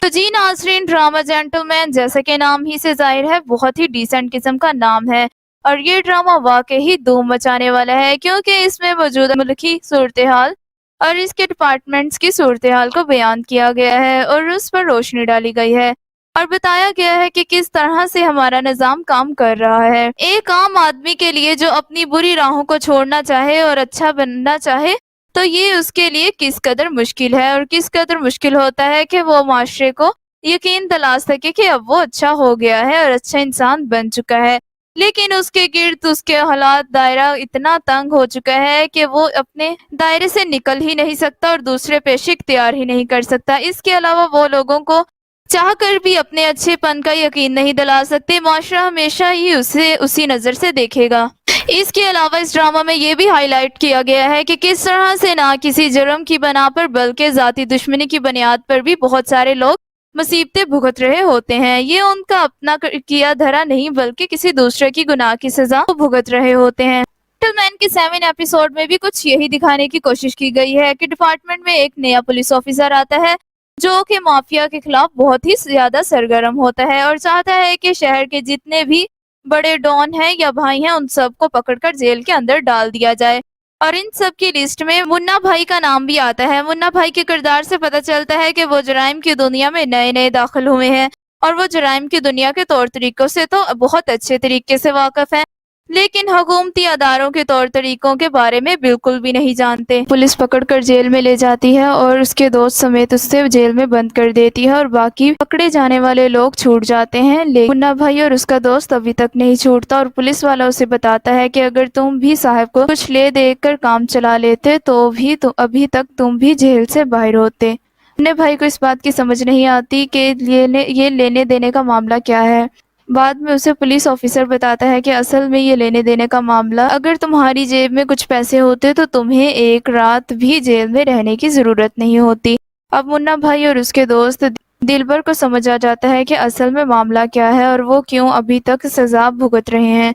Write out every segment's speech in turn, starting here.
تو جی ناظرین، drama gentleman جیسا کہ نام ہی سے ظاہر ہے بہت ہی ڈیسنٹ قسم کا نام ہے، اور یہ ڈرامہ واقعی دھوم مچانے والا ہے کیونکہ اس میں موجودہ ملکی صورتحال اور اس کے ڈپارٹمنٹس کی صورتحال کو بیان کیا گیا ہے اور اس پر روشنی ڈالی گئی ہے اور بتایا گیا ہے کہ کس طرح سے ہمارا نظام کام کر رہا ہے۔ ایک عام آدمی کے لیے جو اپنی بری راہوں کو چھوڑنا چاہے اور اچھا بننا چاہے تو یہ اس کے لیے کس قدر مشکل ہے، اور کس قدر مشکل ہوتا ہے کہ وہ معاشرے کو یقین دلا سکے کہ اب وہ اچھا ہو گیا ہے اور اچھا انسان بن چکا ہے، لیکن اس کے گرد اس کے حالات دائرہ اتنا تنگ ہو چکا ہے کہ وہ اپنے دائرے سے نکل ہی نہیں سکتا اور دوسرے پیش اختیار ہی نہیں کر سکتا۔ اس کے علاوہ وہ لوگوں کو چاہ کر بھی اپنے اچھے پن کا یقین نہیں دلا سکتے، معاشرہ ہمیشہ ہی اسے اسی نظر سے دیکھے گا۔ اس کے علاوہ اس ڈرامہ میں یہ بھی ہائی لائٹ کیا گیا ہے کہ کس طرح سے نہ کسی جرم کی بنا پر بلکہ ذاتی دشمنی کی بنیاد پر بھی بہت سارے لوگ مصیبتیں بھگت رہے ہوتے ہیں۔ یہ ان کا اپنا کیا دھرا نہیں بلکہ کسی دوسرے کی گناہ کی سزا کو بھگت رہے ہوتے ہیں۔ جینٹلمین کے 7 ایپیسوڈ میں بھی کچھ یہی دکھانے کی کوشش کی گئی ہے کہ ڈپارٹمنٹ میں ایک نیا پولیس آفیسر آتا ہے جو کہ مافیا کے خلاف بہت ہی زیادہ سرگرم ہوتا ہے اور چاہتا ہے کہ شہر کے جتنے بھی بڑے ڈان ہیں یا بھائی ہیں ان سب کو پکڑ کر جیل کے اندر ڈال دیا جائے، اور ان سب کی لسٹ میں منا بھائی کا نام بھی آتا ہے۔ منا بھائی کے کردار سے پتہ چلتا ہے کہ وہ جرائم کی دنیا میں نئے نئے داخل ہوئے ہیں اور وہ جرائم کی دنیا کے طور طریقوں سے تو بہت اچھے طریقے سے واقف ہیں، لیکن حکومتی اداروں کے طور طریقوں کے بارے میں بالکل بھی نہیں جانتے۔ پولیس پکڑ کر جیل میں لے جاتی ہے اور اس کے دوست سمیت اسے جیل میں بند کر دیتی ہے اور باقی پکڑے جانے والے لوگ چھوٹ جاتے ہیں، لیکن منا بھائی اور اس کا دوست ابھی تک نہیں چھوٹتا اور پولیس والا اسے بتاتا ہے کہ اگر تم بھی صاحب کو کچھ لے دے کر کام چلا لیتے تو بھی ابھی تک تم بھی جیل سے باہر ہوتے۔ منا بھائی کو اس بات کی سمجھ نہیں آتی کہ یہ لینے دینے کا معاملہ کیا ہے۔ بعد میں اسے پولیس آفیسر بتاتا ہے کہ اصل میں یہ لینے دینے کا معاملہ، اگر تمہاری جیب میں کچھ پیسے ہوتے تو تمہیں ایک رات بھی جیل میں رہنے کی ضرورت نہیں ہوتی۔ اب منا بھائی اور اس کے دوست دلبر کو سمجھ آ جاتا ہے کہ اصل میں معاملہ کیا ہے اور وہ کیوں ابھی تک سزا بھگت رہے ہیں۔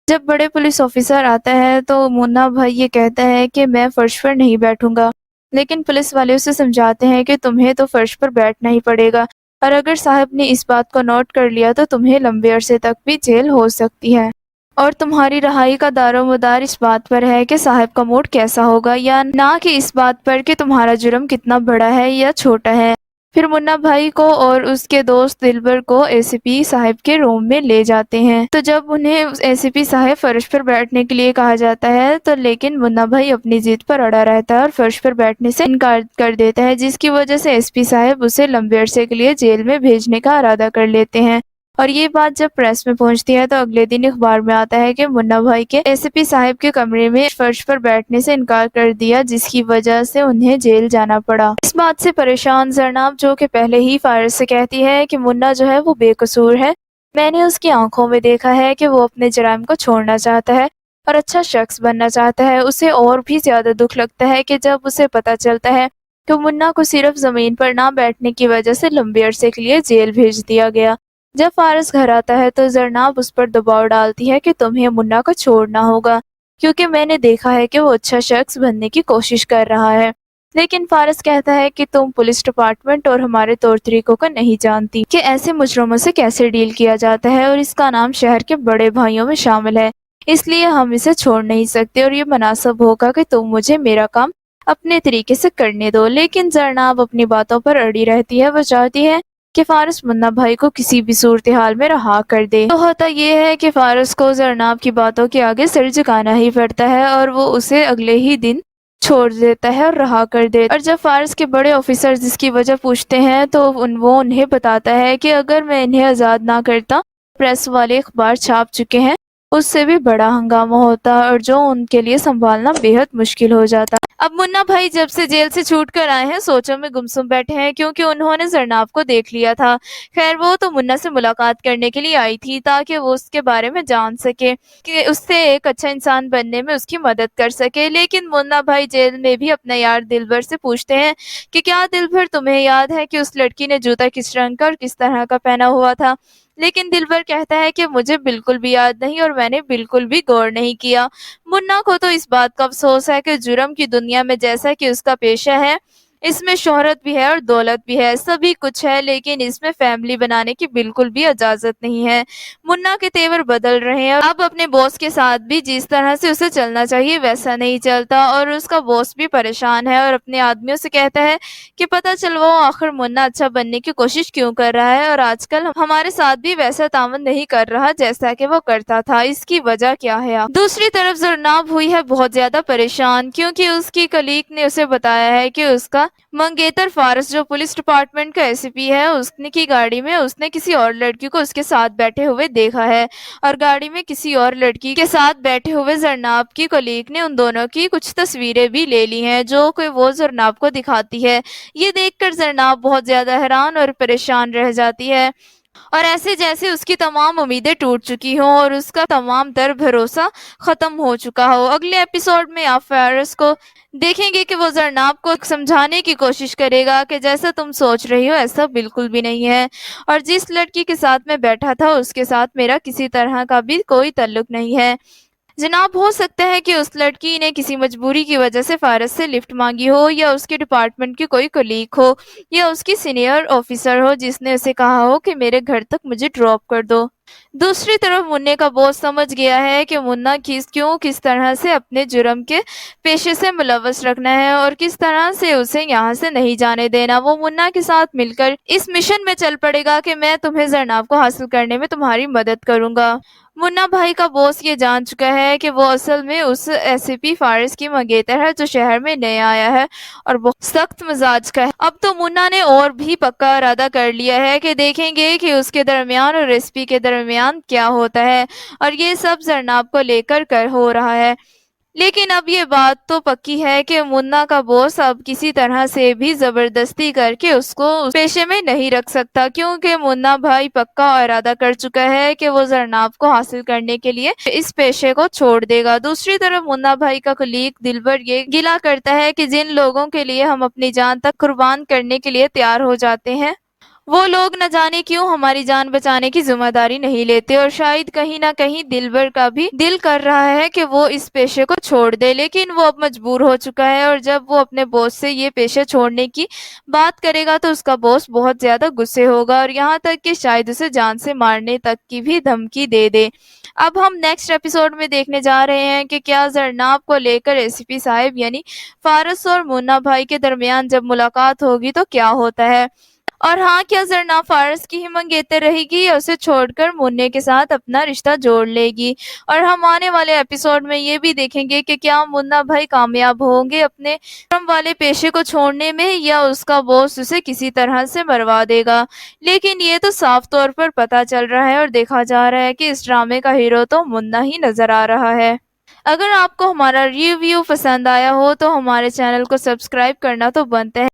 جب بڑے پولیس آفیسر آتا ہے تو منا بھائی یہ کہتا ہے کہ میں فرش پر نہیں بیٹھوں گا، لیکن پولیس والے اسے سمجھاتے ہیں کہ تمہیں تو فرش پر بیٹھنا ہی پڑے گا، اور اگر صاحب نے اس بات کو نوٹ کر لیا تو تمہیں لمبے عرصے تک بھی جیل ہو سکتی ہے، اور تمہاری رہائی کا دار و مدار اس بات پر ہے کہ صاحب کا موڈ کیسا ہوگا، یا نہ کہ اس بات پر کہ تمہارا جرم کتنا بڑا ہے یا چھوٹا ہے۔ پھر منا بھائی کو اور اس کے دوست دلبر کو اے سی پی صاحب کے روم میں لے جاتے ہیں، تو جب انہیں اے سی پی صاحب فرش پر بیٹھنے کے لیے کہا جاتا ہے تو لیکن منا بھائی اپنی ضد پر اڑا رہتا ہے اور فرش پر بیٹھنے سے انکار کر دیتا ہے، جس کی وجہ سے ایس پی صاحب اسے لمبے عرصے کے لیے جیل میں بھیجنے کا ارادہ کر لیتے ہیں۔ اور یہ بات جب پریس میں پہنچتی ہے تو اگلے دن اخبار میں آتا ہے کہ منا بھائی کے اے سی پی صاحب کے کمرے میں فرش پر بیٹھنے سے انکار کر دیا، جس کی وجہ سے انہیں جیل جانا پڑا۔ اس بات سے پریشان زرناب، جو کہ پہلے ہی فارس سے کہتی ہے کہ منا جو ہے وہ بے قصور ہے، میں نے اس کی آنکھوں میں دیکھا ہے کہ وہ اپنے جرائم کو چھوڑنا چاہتا ہے اور اچھا شخص بننا چاہتا ہے۔ اسے اور بھی زیادہ دکھ لگتا ہے کہ جب اسے پتہ چلتا ہے کہ منا کو صرف زمین پر نہ بیٹھنے کی وجہ سے لمبے عرصے کے لیے جیل بھیج دیا گیا۔ جب فارس گھر آتا ہے تو زرناب اس پر دباؤ ڈالتی ہے کہ تمہیں منا کو چھوڑنا ہوگا کیونکہ میں نے دیکھا ہے کہ وہ اچھا شخص بننے کی کوشش کر رہا ہے، لیکن فارس کہتا ہے کہ تم پولیس ڈپارٹمنٹ اور ہمارے طور طریقوں کو نہیں جانتی کہ ایسے مجرموں سے کیسے ڈیل کیا جاتا ہے، اور اس کا نام شہر کے بڑے بھائیوں میں شامل ہے، اس لیے ہم اسے چھوڑ نہیں سکتے اور یہ مناسب ہوگا کہ تم مجھے میرا کام اپنے طریقے سے کرنے دو۔ لیکن زرناب اپنی باتوں پر اڑی رہتی ہے، وہ چاہتی ہے کہ فارس منا بھائی کو کسی بھی صورتحال میں رہا کر دے۔ تو ہوتا یہ ہے کہ فارس کو زرناب کی باتوں کے آگے سر جھکانا ہی پڑتا ہے اور وہ اسے اگلے ہی دن چھوڑ دیتا ہے اور رہا کر دے۔ اور جب فارس کے بڑے آفیسر اس کی وجہ پوچھتے ہیں تو وہ انہیں بتاتا ہے کہ اگر میں انہیں آزاد نہ کرتا، پریس والے اخبار چھاپ چکے ہیں، اس سے بھی بڑا ہنگامہ ہوتا اور جو ان کے لیے سنبھالنا بے حد مشکل ہو جاتا۔ اب منا بھائی جب سے جیل سے چھوٹ کر آئے ہیں سوچوں میں گمسم بیٹھے ہیں کیونکہ انہوں نے زرناب کو دیکھ لیا تھا۔ خیر وہ تو منا سے ملاقات کرنے کے لیے آئی تھی تاکہ وہ اس کے بارے میں جان سکے کہ اس سے ایک اچھا انسان بننے میں اس کی مدد کر سکے، لیکن منا بھائی جیل میں بھی اپنے یار دلبر سے پوچھتے ہیں کہ کیا دلبر تمہیں یاد ہے کہ اس لڑکی نے جوتا کس رنگ کا اور کس طرح کا پہنا ہوا تھا، لیکن دلبر کہتا ہے کہ مجھے بالکل بھی یاد نہیں اور میں نے بالکل بھی غور نہیں کیا۔ منا کو تو اس بات کا افسوس ہے کہ جرم کی دنیا میں جیسا کہ اس کا پیشہ ہے اس میں شہرت بھی ہے اور دولت بھی ہے، سبھی کچھ ہے، لیکن اس میں فیملی بنانے کی بالکل بھی اجازت نہیں ہے۔ منا کے تیور بدل رہے ہیں، اب اپنے باس کے ساتھ بھی جس طرح سے اسے چلنا چاہیے ویسا نہیں چلتا، اور اس کا باس بھی پریشان ہے اور اپنے آدمیوں سے کہتا ہے کہ پتہ چلواؤ آخر منا اچھا بننے کی کوشش کیوں کر رہا ہے اور آج کل ہمارے ساتھ بھی ویسا تعاون نہیں کر رہا جیسا کہ وہ کرتا تھا، اس کی وجہ کیا ہے؟ دوسری طرف زرناب ہوئی ہے بہت زیادہ پریشان، کیونکہ اس کی کلیگ نے اسے بتایا ہے کہ اس کا منگیتر فارس جو پولیس ڈپارٹمنٹ کا ایس پی ہے، اس نے کی گاڑی میں اس نے کسی اور لڑکی کو اس کے ساتھ بیٹھے ہوئے دیکھا ہے، اور گاڑی میں کسی اور لڑکی کے ساتھ بیٹھے ہوئے زرناب کی کلیگ نے ان دونوں کی کچھ تصویریں بھی لے لی ہیں جو کہ وہ زرناب کو دکھاتی ہے۔ یہ دیکھ کر زرناب بہت زیادہ حیران اور پریشان رہ جاتی ہے، اور ایسے جیسے اس کی تمام امیدیں ٹوٹ چکی ہوں اور اس کا تمام تر بھروسہ ختم ہو چکا ہو۔ اگلے ایپیسوڈ میں آپ فارس کو دیکھیں گے کہ وہ زرناب کو سمجھانے کی کوشش کرے گا کہ جیسا تم سوچ رہی ہو ایسا بالکل بھی نہیں ہے، اور جس لڑکی کے ساتھ میں بیٹھا تھا اس کے ساتھ میرا کسی طرح کا بھی کوئی تعلق نہیں ہے۔ جناب ہو سکتا ہے کہ اس لڑکی نے کسی مجبوری کی وجہ سے فارس سے لفٹ مانگی ہو، یا اس کے ڈپارٹمنٹ کی کوئی کلیگ ہو، یا اس کی سینئر آفیسر ہو جس نے اسے کہا ہو کہ میرے گھر تک مجھے ڈراپ کر دو۔ دوسری طرف منّے کا باس سمجھ گیا ہے کہ منا کس طرح سے اپنے جرم کے پیشے سے ملوث رکھنا ہے اور کس طرح سے اسے یہاں سے نہیں جانے دینا۔ وہ منا کے ساتھ مل کر اس مشن میں چل پڑے گا کہ میں تمہیں زرناب کو حاصل کرنے میں تمہاری مدد کروں گا۔ منا بھائی کا باس یہ جان چکا ہے کہ وہ اصل میں اس ایس پی فارس کی منگیتر ہے جو شہر میں نیا آیا ہے اور بہت سخت مزاج کا ہے۔ اب تو منا نے اور بھی پکا ارادہ کر لیا ہے کہ دیکھیں گے کہ اس کے درمیان اور ایس پی کے درمیان کیا ہوتا ہے، اور یہ سب زرناب کو لے کر ہو رہا ہے۔ لیکن اب یہ بات تو پکی ہے کہ منا کا باس اب کسی طرح سے بھی زبردستی کر کے اس کو اس پیشے میں نہیں رکھ سکتا، کیونکہ منا بھائی پکا ارادہ کر چکا ہے کہ وہ زرناب کو حاصل کرنے کے لیے اس پیشے کو چھوڑ دے گا۔ دوسری طرف منا بھائی کا کلیگ دلبر یہ گلہ کرتا ہے کہ جن لوگوں کے لیے ہم اپنی جان تک قربان کرنے کے لیے تیار ہو جاتے ہیں وہ لوگ نہ جانے کیوں ہماری جان بچانے کی ذمہ داری نہیں لیتے، اور شاید کہیں نہ کہیں دلبر کا بھی دل کر رہا ہے کہ وہ اس پیشے کو چھوڑ دے، لیکن وہ اب مجبور ہو چکا ہے، اور جب وہ اپنے باس سے یہ پیشے چھوڑنے کی بات کرے گا تو اس کا باس بہت زیادہ غصے ہوگا اور یہاں تک کہ شاید اسے جان سے مارنے تک کی بھی دھمکی دے دے۔ اب ہم نیکسٹ ایپیسوڈ میں دیکھنے جا رہے ہیں کہ کیا زرناب کو لے کر ایس پی صاحب یعنی فارس اور منا بھائی کے درمیان جب ملاقات ہوگی تو کیا ہوتا ہے، اور ہاں کیا زرناب فارس کی ہی منگیتر رہے گی یا اسے چھوڑ کر منّے کے ساتھ اپنا رشتہ جوڑ لے گی، اور ہم آنے والے ایپیسوڈ میں یہ بھی دیکھیں گے کہ کیا منا بھائی کامیاب ہوں گے اپنے جرم والے پیشے کو چھوڑنے میں، یا اس کا باس اسے کسی طرح سے مروا دے گا۔ لیکن یہ تو صاف طور پر پتا چل رہا ہے اور دیکھا جا رہا ہے کہ اس ڈرامے کا ہیرو تو منا ہی نظر آ رہا ہے۔ اگر آپ کو ہمارا ریویو پسند آیا ہو تو ہمارے چینل کو سبسکرائب کرنا تو بنتا ہے۔